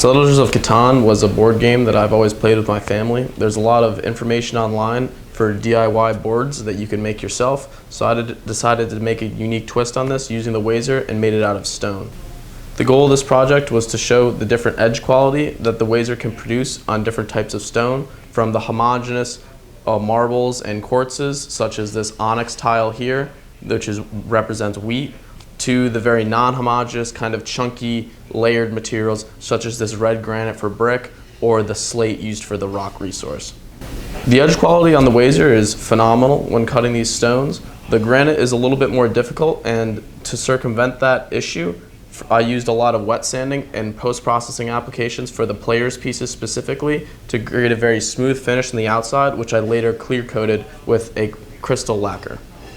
Settlers of Catan was a board game that I've always played with my family. There's a lot of information online for DIY boards that you can make yourself, so I decided to make a unique twist on this using the WAZER and made it out of stone. The goal of this project was to show the different edge quality that the WAZER can produce on different types of stone, from the homogeneous marbles and quartzes, such as this onyx tile here, which represents wheat, to the very non-homogeneous kind of chunky layered materials such as this red granite for brick or the slate used for the rock resource. The edge quality on the WAZER is phenomenal when cutting these stones. The granite is a little bit more difficult, and to circumvent that issue, I used a lot of wet sanding and post-processing applications for the players' pieces specifically to create a very smooth finish on the outside, which I later clear coated with a crystal lacquer.